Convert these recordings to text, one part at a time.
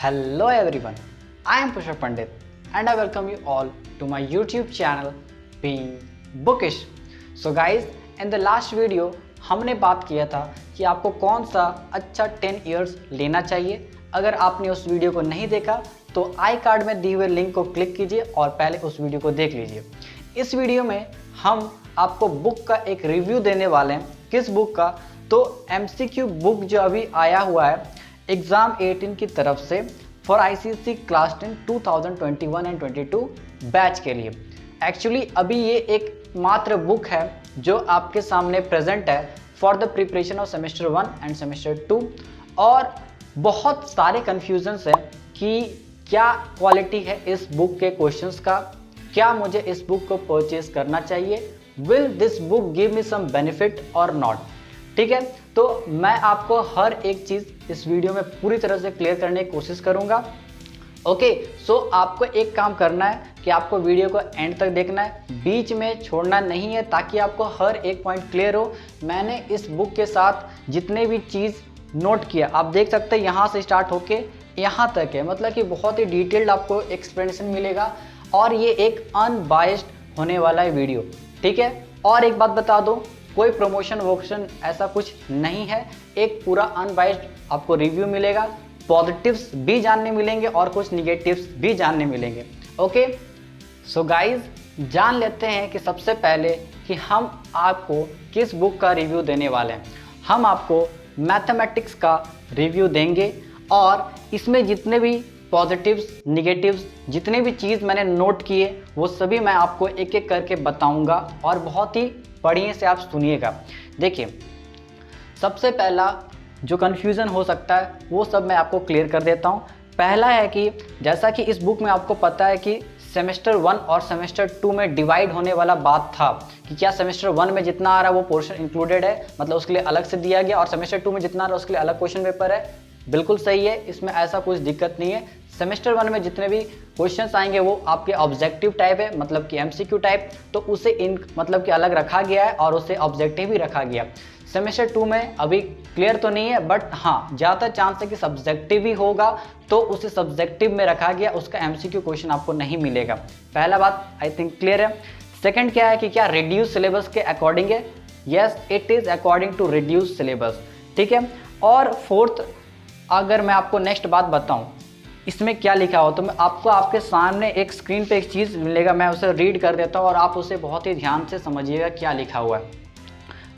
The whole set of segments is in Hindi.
Hello everyone, I am Pushpa Pandit and I welcome you all to my YouTube channel Being Bookish. So guys, in the last video हमने बात किया था कि आपको कौन सा अच्छा 10 इयर्स लेना चाहिए। अगर आपने उस वीडियो को नहीं देखा तो आई कार्ड में दिए हुए लिंक को क्लिक कीजिए और पहले उस वीडियो को देख लीजिए। इस वीडियो में हम आपको बुक का एक रिव्यू देने वाले हैं। किस बुक का? तो MCQ बुक जो अभी आया हुआ है एग्ज़ाम 18 की तरफ से for ICSE class 10 2021 and 22 batch के लिए। एक्चुअली अभी ये एक मात्र बुक है जो आपके सामने प्रेजेंट है for the preparation of semester 1 end semester 2 और बहुत सारे कन्फ्यूजन्स हैं कि क्या क्वालिटी है इस बुक के क्वेश्चंस का, क्या मुझे इस बुक को परचेज करना चाहिए, will this book give me some benefit और नॉट। ठीक है, तो मैं आपको हर एक चीज़ इस वीडियो में पूरी तरह से क्लियर करने की कोशिश करूंगा। ओके, सो आपको एक काम करना है कि आपको वीडियो को एंड तक देखना है, बीच में छोड़ना नहीं है ताकि आपको हर एक पॉइंट क्लियर हो। मैंने इस बुक के साथ जितने भी चीज़ नोट किया आप देख सकते हैं, यहाँ से स्टार्ट होके यहाँ तक है, मतलब कि बहुत ही डिटेल्ड आपको एक्सप्लेनेशन मिलेगा और ये एक अनबायस्ड होने वाला है वीडियो। ठीक है, और एक बात बता दो, कोई प्रमोशन वोशन ऐसा कुछ नहीं है, एक पूरा अनबायस्ड आपको रिव्यू मिलेगा। पॉजिटिव्स भी जानने मिलेंगे और कुछ निगेटिव्स भी जानने मिलेंगे। ओके, सो गाइज जान लेते हैं कि सबसे पहले कि हम आपको किस बुक का रिव्यू देने वाले हैं। हम आपको मैथमेटिक्स का रिव्यू देंगे और इसमें जितने भी पॉजिटिव्स निगेटिव्स जितने भी चीज़ मैंने नोट किए वो सभी मैं आपको एक एक करके बताऊंगा और बहुत ही बढ़िया से आप सुनिएगा। देखिए, सबसे पहला जो कन्फ्यूज़न हो सकता है वो सब मैं आपको क्लियर कर देता हूँ। पहला है कि जैसा कि इस बुक में आपको पता है कि सेमेस्टर 1 और सेमेस्टर 2 में डिवाइड होने वाला बात था कि क्या सेमेस्टर 1 में जितना आ रहा है वो पोर्शन इंक्लूडेड है, मतलब उसके लिए अलग से दिया गया, और सेमेस्टर 2 में जितना आ रहा है उसके लिए अलग क्वेश्चन पेपर है। बिल्कुल सही है, इसमें ऐसा कुछ दिक्कत नहीं है। सेमेस्टर 1 में जितने भी क्वेश्चंस आएंगे वो आपके ऑब्जेक्टिव टाइप है, मतलब कि MCQ टाइप, तो उसे मतलब कि अलग रखा गया है और उसे ऑब्जेक्टिव भी रखा गया। सेमेस्टर 2 में अभी क्लियर तो नहीं है, बट हाँ ज़्यादा चांस है कि सब्जेक्टिव ही होगा, तो उसे सब्जेक्टिव में रखा गया, उसका MCQ क्वेश्चन आपको नहीं मिलेगा। पहला बात आई थिंक क्लियर है। सेकेंड क्या है कि क्या रिड्यूस सिलेबस के अकॉर्डिंग है? Yes, it is according to reduce syllabus. ठीक है, और फोर्थ अगर मैं आपको नेक्स्ट बात बताऊं इसमें क्या लिखा हो, तो मैं आपको आपके सामने एक स्क्रीन पे एक चीज़ मिलेगा, मैं उसे रीड कर देता हूं और आप उसे बहुत ही ध्यान से समझिएगा क्या लिखा हुआ है।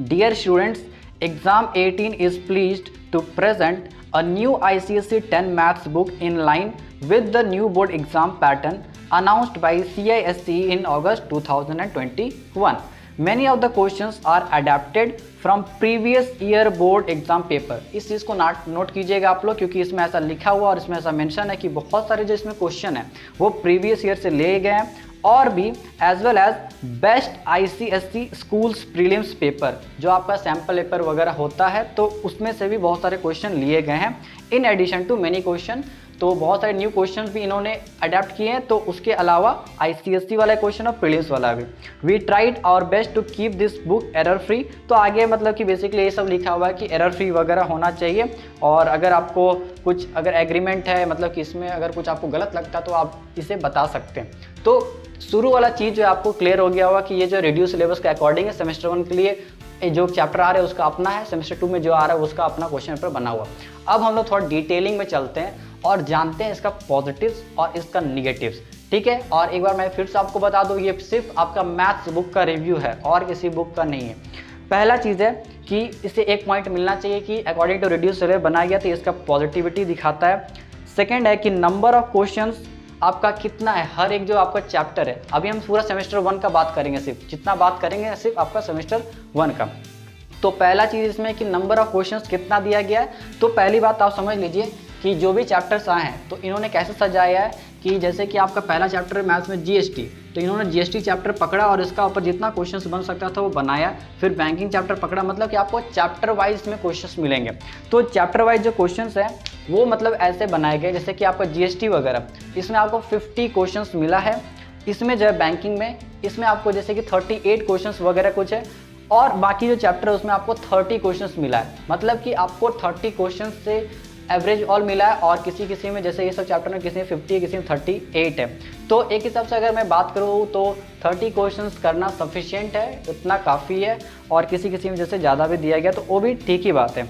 Dear students, exam 18 is pleased to present a new ICSE 10 maths book in line with the new board exam pattern announced by CISE in August 2021. Many of the questions are adapted from previous year board exam paper. इस चीज़ को नोट कीजिएगा आप लोग, क्योंकि इसमें ऐसा लिखा हुआ और इसमें ऐसा मेंशन है कि बहुत सारे जो इसमें क्वेश्चन है वो प्रीवियस ईयर से लिए गए हैं, और भी as well as best ICSE schools prelims paper जो आपका सैम्पल पेपर वगैरह होता है, तो उसमें से भी बहुत सारे क्वेश्चन लिए गए हैं in addition to many question. तो बहुत सारे न्यू क्वेश्चंस भी इन्होंने अडेप्ट किए हैं, तो उसके अलावा ICSE वाला क्वेश्चन और प्रीलिम्स वाला भी। We tried our best to keep this book error free. तो आगे मतलब कि बेसिकली ये सब लिखा हुआ है कि एरर फ्री वगैरह होना चाहिए, और अगर आपको कुछ अगर एग्रीमेंट है, मतलब कि इसमें अगर कुछ आपको गलत लगता है तो आप इसे बता सकते हैं। तो शुरू वाला चीज़ जो आपको क्लियर हो गया होगा कि ये जो रिड्यूस सिलेबस के अकॉर्डिंग है, सेमेस्टर 1 के लिए जो चैप्टर आ रहा है उसका अपना है, सेमेस्टर 2 में जो आ रहा है उसका अपना क्वेश्चन पेपर बना हुआ। अब हम लोग थोड़ा डिटेलिंग में चलते हैं और जानते हैं इसका पॉजिटिव्स और इसका निगेटिव्स। ठीक है, और एक बार मैं फिर से आपको बता दूं, ये सिर्फ आपका मैथ्स बुक का रिव्यू है और किसी बुक का नहीं है। पहला चीज़ है कि इसे एक पॉइंट मिलना चाहिए कि अकॉर्डिंग टू रिड्यूस सिलेबस बनाया गया, तो इसका पॉजिटिविटी दिखाता है। सेकेंड है कि नंबर ऑफ क्वेश्चंस आपका कितना है, हर एक जो आपका चैप्टर है। अभी हम पूरा सेमेस्टर 1 का बात करेंगे, सिर्फ जितना बात करेंगे सिर्फ आपका सेमेस्टर 1 का। तो पहला चीज़ इसमें कि नंबर ऑफ क्वेश्चंस कितना दिया गया है। तो पहली बात आप समझ लीजिए कि जो भी चैप्टर्स आए हैं तो इन्होंने कैसे सजाया है कि जैसे कि आपका पहला चैप्टर है मैथ्स में GST, तो इन्होंने GST चैप्टर पकड़ा और इसका ऊपर जितना क्वेश्चंस बन सकता था वो बनाया। फिर बैंकिंग चैप्टर पकड़ा, मतलब कि आपको चैप्टर वाइज इसमें क्वेश्चंस मिलेंगे। तो चैप्टर वाइज जो क्वेश्चंस हैं वो मतलब ऐसे बनाए गए, जैसे कि आपका GST वगैरह इसमें आपको 50 क्वेश्चंस मिला है। इसमें जो है बैंकिंग में इसमें आपको जैसे कि 38 क्वेश्चंस वगैरह कुछ है, और बाकी जो चैप्टर है उसमें आपको 30 क्वेश्चंस मिला है। मतलब कि आपको 30 क्वेश्चंस से एवरेज ऑल मिला है, और किसी किसी में जैसे ये सब चैप्टर में किसी में 50 है, किसी में 38 है। तो एक हिसाब से अगर मैं बात करूँ तो 30 क्वेश्चंस करना सफिशिएंट है, उतना काफ़ी है। और किसी किसी में जैसे ज़्यादा भी दिया गया तो वो भी ठीक ही बात है।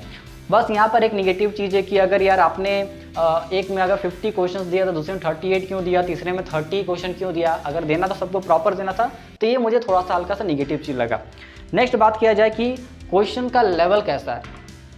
बस यहाँ पर एक निगेटिव चीज़ है कि अगर यार आपने एक में अगर 50 क्वेश्चंस दिया तो दूसरे में 38 क्यों दिया, तीसरे में 30 क्वेश्चन क्यों दिया, अगर देना तो सबको प्रॉपर देना था। तो ये मुझे थोड़ा सा हल्का सा निगेटिव चीज़ लगा। नेक्स्ट बात किया जाए कि क्वेश्चन का लेवल कैसा है,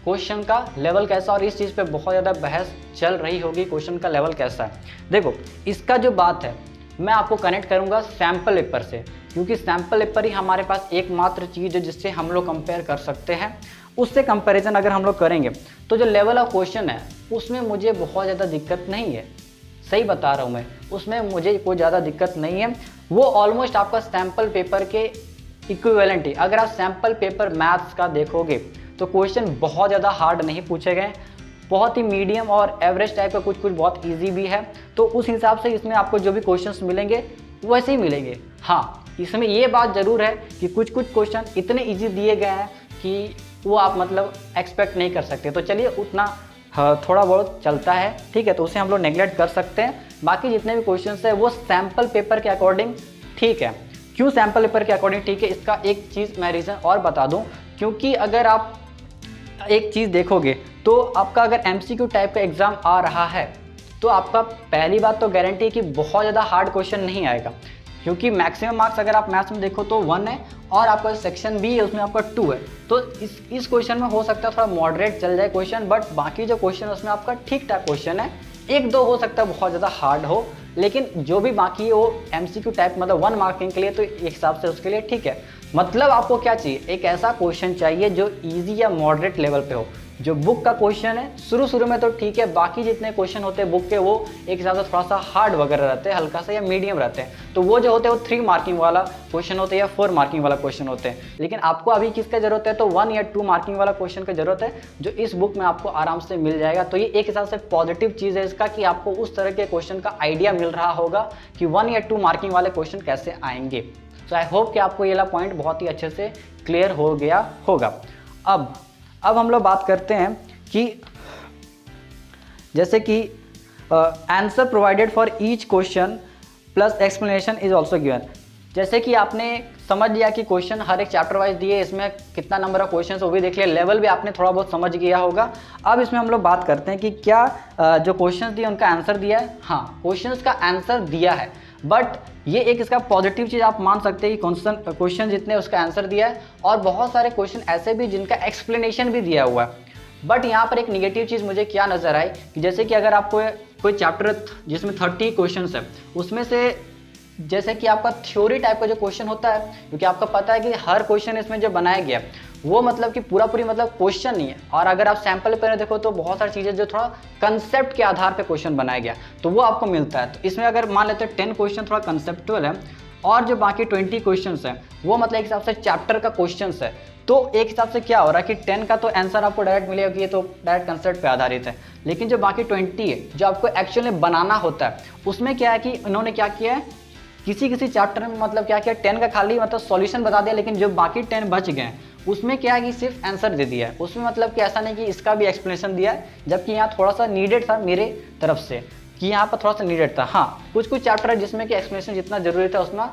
क्वेश्चन का लेवल कैसा, और इस चीज़ पे बहुत ज़्यादा बहस चल रही होगी, क्वेश्चन का लेवल कैसा है। देखो इसका जो बात है मैं आपको कनेक्ट करूँगा सैम्पल पेपर से, क्योंकि सैम्पल पेपर ही हमारे पास एकमात्र चीज़ है जिससे हम लोग कंपेयर कर सकते हैं। उससे कंपैरिजन अगर हम लोग करेंगे तो जो लेवल ऑफ क्वेश्चन है उसमें मुझे बहुत ज़्यादा दिक्कत नहीं है, सही बता रहा हूँ मैं, उसमें मुझे कोई ज़्यादा दिक्कत नहीं है। वो ऑलमोस्ट आपका सैम्पल पेपर के इक्विवेलेंट ही। अगर आप सैम्पल पेपर मैथ्स का देखोगे तो क्वेश्चन बहुत ज़्यादा हार्ड नहीं पूछे गए, बहुत ही मीडियम और एवरेज टाइप का, कुछ कुछ बहुत ईजी भी है। तो उस हिसाब से इसमें आपको जो भी क्वेश्चंस मिलेंगे वैसे ही मिलेंगे। हाँ, इसमें ये बात ज़रूर है कि कुछ कुछ क्वेश्चन इतने ईजी दिए गए हैं कि वो आप मतलब एक्सपेक्ट नहीं कर सकते। तो चलिए उतना थोड़ा बहुत चलता है, ठीक है, तो उसे हम लोग नेगलेक्ट कर सकते हैं। बाकी जितने भी क्वेश्चंस है वो सैम्पल पेपर के अकॉर्डिंग ठीक है। क्यों सैम्पल पेपर के अकॉर्डिंग ठीक है, इसका एक चीज़ मैं रीज़न और बता दूं। क्योंकि अगर आप एक चीज़ देखोगे तो आपका अगर MCQ टाइप का एग्ज़ाम आ रहा है तो आपका पहली बात तो गारंटी है कि बहुत ज़्यादा हार्ड क्वेश्चन नहीं आएगा, क्योंकि मैक्सिमम मार्क्स अगर आप मैथ्स में देखो तो 1 है और आपका सेक्शन बी है उसमें आपका 2 है। तो इस क्वेश्चन में हो सकता है थोड़ा मॉडरेट चल जाए क्वेश्चन, बट बाकी जो क्वेश्चन है उसमें आपका ठीक ठाक क्वेश्चन है। एक दो हो सकता है बहुत ज़्यादा हार्ड हो, लेकिन जो भी बाकी है वो MCQ टाइप मतलब 1 मार्किंग के लिए, तो एक हिसाब से उसके लिए ठीक है। मतलब आपको क्या चाहिए, एक ऐसा क्वेश्चन चाहिए जो ईजी या मॉडरेट लेवल पे हो। जो बुक का क्वेश्चन है शुरू में तो ठीक है, बाकी जितने क्वेश्चन होते हैं बुक के वो एक हिसाब से थोड़ा सा हार्ड वगैरह रहते हैं, हल्का सा या मीडियम रहते हैं। तो वो जो होते हैं वो 3 मार्किंग वाला क्वेश्चन होते हैं या 4 मार्किंग वाला क्वेश्चन होते हैं। लेकिन आपको अभी किसका जरूरत है, तो 1 या 2 मार्किंग वाला क्वेश्चन का जरूरत है, जो इस बुक में आपको आराम से मिल जाएगा। तो ये एक हिसाब से पॉजिटिव चीज़ है इसका कि आपको उस तरह के क्वेश्चन का आइडिया मिल रहा होगा कि 1 या 2 मार्किंग वाले क्वेश्चन कैसे आएंगे। सो आई होप कि आपको ये वाला पॉइंट बहुत ही अच्छे से क्लियर हो गया होगा। अब हम लोग बात करते हैं कि जैसे कि answer provided for each question plus explanation is also given. जैसे कि आपने समझ लिया कि क्वेश्चन हर एक चैप्टर वाइज दिए, इसमें कितना नंबर ऑफ क्वेश्चन वो भी देख लिया, लेवल भी आपने थोड़ा बहुत समझ गया होगा। अब इसमें हम लोग बात करते हैं कि क्या जो क्वेश्चन दिए उनका आंसर दिया है। हाँ, क्वेश्चन का आंसर दिया है, बट ये एक इसका पॉजिटिव चीज़ आप मान सकते हैं कि क्वेश्चन जितने उसका आंसर दिया है, और बहुत सारे क्वेश्चन ऐसे भी जिनका एक्सप्लेनेशन भी दिया हुआ है। बट यहाँ पर एक निगेटिव चीज़ मुझे क्या नज़र आई कि जैसे कि अगर आपको कोई चैप्टर जिसमें 30 क्वेश्चंस है, उसमें से जैसे कि आपका थ्योरी टाइप का जो क्वेश्चन होता है, क्योंकि आपको पता है कि हर क्वेश्चन इसमें जो बनाया गया वो मतलब कि पूरी मतलब क्वेश्चन नहीं है। और अगर आप सैम्पल पेपर में देखो तो बहुत सारी चीज़ें जो थोड़ा कंसेप्ट के आधार पे क्वेश्चन बनाया गया तो वो आपको मिलता है। तो इसमें अगर मान लेते हैं 10 क्वेश्चन थोड़ा कंसेप्टुअल है और जो बाकी 20 क्वेश्चन है वो मतलब एक हिसाब से चैप्टर का क्वेश्चन है। तो एक हिसाब से क्या हो रहा है कि 10 का तो आंसर आपको डायरेक्ट मिलेगा कि ये तो डायरेक्ट कंसेप्ट पे आधारित है, लेकिन जो बाकी 20 है जो आपको एक्चुअली बनाना होता है, उसमें क्या है कि इन्होंने क्या किया है, किसी चैप्टर में मतलब क्या किया, 10 का खाली मतलब सॉल्यूशन बता दिया, लेकिन जो बाकी 10 बच गए उसमें क्या है कि सिर्फ आंसर दे दिया है। उसमें मतलब कि ऐसा नहीं कि इसका भी एक्सप्लेनेशन दिया है, जबकि यहाँ थोड़ा सा नीडेड था मेरे तरफ से कि यहाँ पर थोड़ा सा नीडेड था। हाँ, कुछ चैप्टर है जिसमें कि एक्सप्लेनेशन जितना जरूरी था उसमें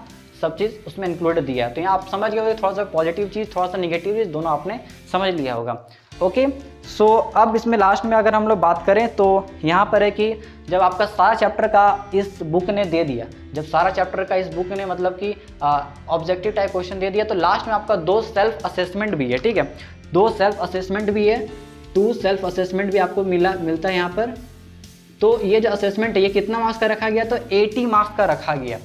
सब चीज़ उसमें इंक्लूड दिया है। तो यहाँ आप समझ गए होंगे, थोड़ा सा पॉजिटिव चीज़ थोड़ा सा निगेटिव चीज़ दोनों आपने समझ लिया होगा। ओके, सो अब इसमें लास्ट में अगर हम लोग बात करें तो यहाँ पर है कि जब आपका सारा चैप्टर का इस बुक ने दे दिया, जब सारा चैप्टर का इस बुक ने मतलब कि ऑब्जेक्टिव टाइप क्वेश्चन दे दिया, तो लास्ट में आपका 2 सेल्फ असेसमेंट भी है। ठीक है, 2 सेल्फ असेसमेंट भी है, 2 सेल्फ असेसमेंट भी आपको मिलता है यहाँ पर। तो ये जो असेसमेंट है ये कितना मार्क्स का रखा गया, तो 80 मार्क्स का रखा गया।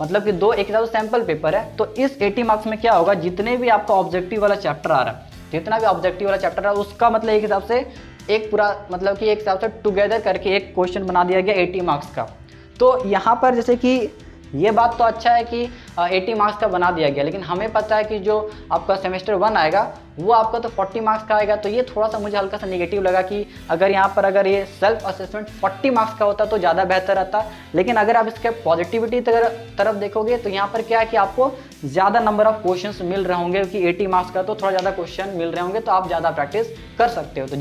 मतलब कि 2 एक हिसाब से सैम्पल पेपर है। तो इस 80 मार्क्स में क्या होगा, जितने भी आपका ऑब्जेक्टिव वाला चैप्टर आ रहा है, जितना भी ऑब्जेक्टिव वाला चैप्टर है उसका मतलब एक हिसाब से एक पूरा मतलब कि एक हिसाब से टुगेदर करके एक क्वेश्चन बना दिया गया 80 मार्क्स का। तो यहाँ पर जैसे कि ये बात तो अच्छा है कि 80 मार्क्स का बना दिया गया, लेकिन हमें पता है कि जो आपका सेमेस्टर 1 आएगा वो आपका तो 40 मार्क्स का आएगा। तो ये थोड़ा सा मुझे हल्का सा नेगेटिव लगा कि अगर यहाँ पर अगर ये सेल्फ असेसमेंट 40 मार्क्स का होता तो ज़्यादा बेहतर रहता। लेकिन अगर आप इसके पॉजिटिविटी तरफ देखोगे तो यहाँ पर क्या है कि आपको ज़्यादा नंबर ऑफ क्वेश्चन मिल रहे होंगे, कि 80 मार्क्स का तो थोड़ा ज़्यादा क्वेश्चन मिल रहे होंगे, तो आप ज़्यादा प्रैक्टिस कर सकते हो। तो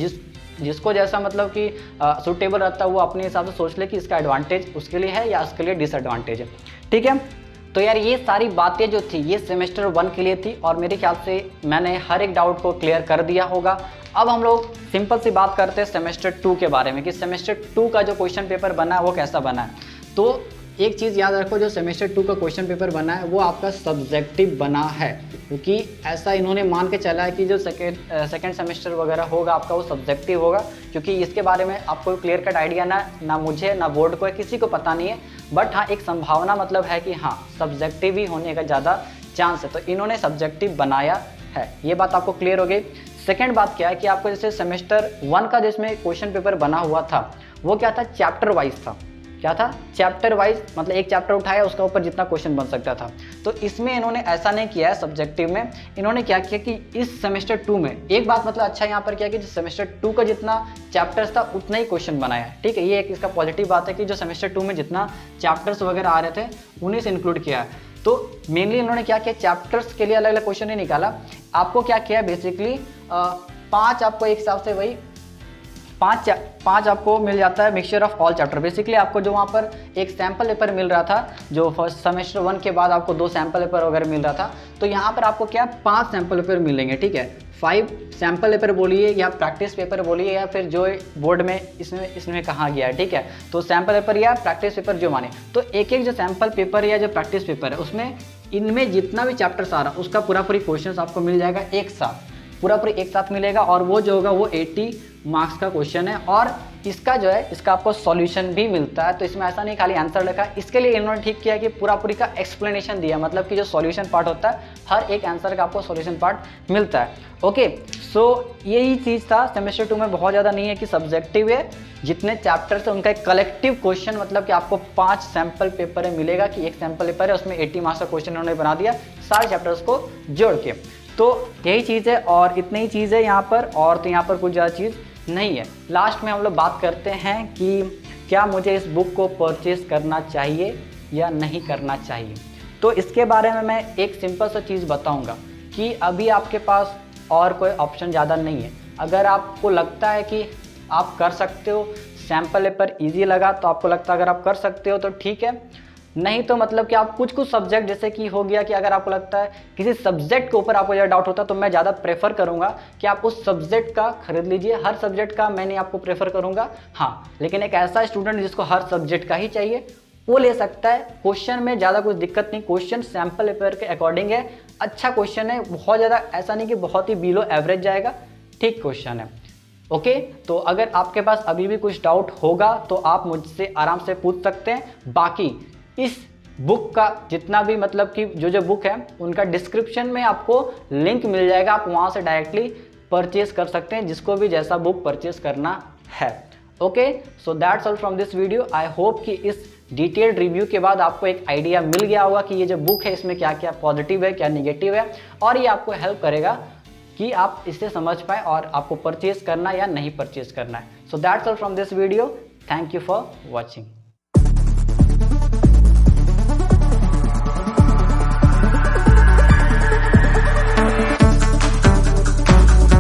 जिसको जैसा मतलब कि सूटेबल रहता है वो अपने हिसाब से सोच ले कि इसका एडवांटेज उसके लिए है या उसके लिए डिसएडवांटेज है। ठीक है, तो यार ये सारी बातें जो थी ये सेमेस्टर 1 के लिए थी और मेरे ख्याल से मैंने हर एक डाउट को क्लियर कर दिया होगा। अब हम लोग सिंपल सी बात करते हैं सेमेस्टर 2 के बारे में कि सेमेस्टर 2 का जो क्वेश्चन पेपर बना है वो कैसा बना है। तो एक चीज़ याद रखो, जो सेमेस्टर 2 का क्वेश्चन पेपर बना है वो आपका सब्जेक्टिव बना है, क्योंकि ऐसा इन्होंने मान के चला है कि जो सेकेंड सेमेस्टर वगैरह होगा आपका वो सब्जेक्टिव होगा, क्योंकि इसके बारे में आपको क्लियर कट आइडिया ना मुझे ना बोर्ड को है, किसी को पता नहीं है। बट हाँ, एक संभावना मतलब है कि हाँ सब्जेक्टिव ही होने का ज़्यादा चांस है, तो इन्होंने सब्जेक्टिव बनाया है। ये बात आपको क्लियर हो गई। सेकेंड बात क्या है कि आपको जैसे सेमेस्टर 1 का जिसमें क्वेश्चन पेपर बना हुआ था वो क्या था, चैप्टर वाइज था। क्या था, चैप्टर वाइज, मतलब एक चैप्टर उठाया उसका ऊपर जितना क्वेश्चन बन सकता था। तो इसमें इन्होंने ऐसा नहीं किया है सब्जेक्टिव में। इन्होंने क्या किया कि इस सेमेस्टर 2 में एक बात मतलब अच्छा यहाँ पर क्या कि सेमेस्टर 2 का जितना चैप्टर्स था उतना ही क्वेश्चन बनाया है। ठीक है, ये एक इसका पॉजिटिव बात है कि जो सेमेस्टर 2 में जितना चैप्टर्स वगैरह आ रहे थे उन्हीं से इंक्लूड किया है। तो मेनली इन्होंने क्या किया, चैप्टर्स के लिए अलग अलग क्वेश्चन नहीं निकाला। आपको क्या किया बेसिकली 5 आपको एक हिसाब से वही 5 आपको मिल जाता है mixture of all chapter. Basically आपको जो वहाँ पर एक सैम्पल पेपर मिल रहा था, जो फर्स्ट सेमेस्टर 1 के बाद आपको 2 सैम्पल पेपर वगैरह मिल रहा था, तो यहाँ पर आपको क्या 5 सैम्पल पेपर मिलेंगे। ठीक है, 5 सैम्पल पेपर बोलिए या प्रैक्टिस पेपर बोलिए या फिर जो बोर्ड में इसमें कहा गया है। ठीक है, तो सैम्पल पेपर या प्रैक्टिस पेपर जो माने, तो एक एक जो सैम्पल पेपर या जो प्रैक्टिस पेपर है उसमें इनमें जितना भी चैप्टर्स आ रहा है उसका पूरी क्वेश्चन आपको मिल जाएगा एक साथ, पूरा एक साथ मिलेगा। और वो जो होगा वो 80 मार्क्स का क्वेश्चन है और इसका जो है इसका आपको सॉल्यूशन भी मिलता है। तो इसमें ऐसा नहीं खाली आंसर लिखा है, इसके लिए इन्होंने ठीक किया कि पूरी का एक्सप्लेनेशन दिया, मतलब कि जो सॉल्यूशन पार्ट होता है हर एक आंसर का आपको सॉल्यूशन पार्ट मिलता है। ओके, सो यही चीज़ था। सेमेस्टर 2 में बहुत ज़्यादा नहीं है कि सब्जेक्टिव है, जितने चैप्टर्स है उनका एक कलेक्टिव क्वेश्चन, मतलब कि आपको 5 सैम्पल पेपर मिलेगा कि एक सैम्पल पेपर है उसमें 80 मार्क्स का क्वेश्चन उन्होंने बना दिया सारे चैप्टर्स को जोड़ के। तो यही चीज़ है और इतनी ही चीज़ है यहाँ पर, और तो यहाँ पर कुछ ज़्यादा चीज़ नहीं है। लास्ट में हम लोग बात करते हैं कि क्या मुझे इस बुक को परचेज़ करना चाहिए या नहीं करना चाहिए। तो इसके बारे में मैं एक सिंपल सा चीज़ बताऊँगा कि अभी आपके पास और कोई ऑप्शन ज़्यादा नहीं है। अगर आपको लगता है कि आप कर सकते हो, सैम्पल पेपर ईजी लगा तो आपको लगता है अगर आप कर सकते हो तो ठीक है, नहीं तो मतलब कि आप कुछ सब्जेक्ट जैसे कि हो गया कि अगर आपको लगता है किसी सब्जेक्ट के ऊपर आपको ज़्यादा डाउट होता है तो मैं ज़्यादा प्रेफर करूंगा कि आप उस सब्जेक्ट का खरीद लीजिए। हर सब्जेक्ट का मैं नहीं आपको प्रेफर करूंगा, हाँ, लेकिन एक ऐसा स्टूडेंट जिसको हर सब्जेक्ट का ही चाहिए वो ले सकता है। क्वेश्चन में ज़्यादा कुछ दिक्कत नहीं, क्वेश्चन सैम्पल पेपर के अकॉर्डिंग है, अच्छा क्वेश्चन है, बहुत ज़्यादा ऐसा नहीं कि बहुत ही बिलो एवरेज जाएगा, ठीक क्वेश्चन है। ओके, तो अगर आपके पास अभी भी कुछ डाउट होगा तो आप मुझसे आराम से पूछ सकते हैं। बाकी इस बुक का जितना भी मतलब कि जो बुक है उनका डिस्क्रिप्शन में आपको लिंक मिल जाएगा, आप वहाँ से डायरेक्टली परचेज कर सकते हैं जिसको भी जैसा बुक परचेज करना है। Okay, so that's all from this video. I hope कि इस डिटेल्ड रिव्यू के बाद आपको एक आइडिया मिल गया होगा कि ये जो बुक है इसमें क्या क्या पॉजिटिव है क्या निगेटिव है, और ये आपको हेल्प करेगा कि आप इसे समझ पाए और आपको परचेज करना या नहीं परचेज करना है। So that's all from this video. Thank you for watching.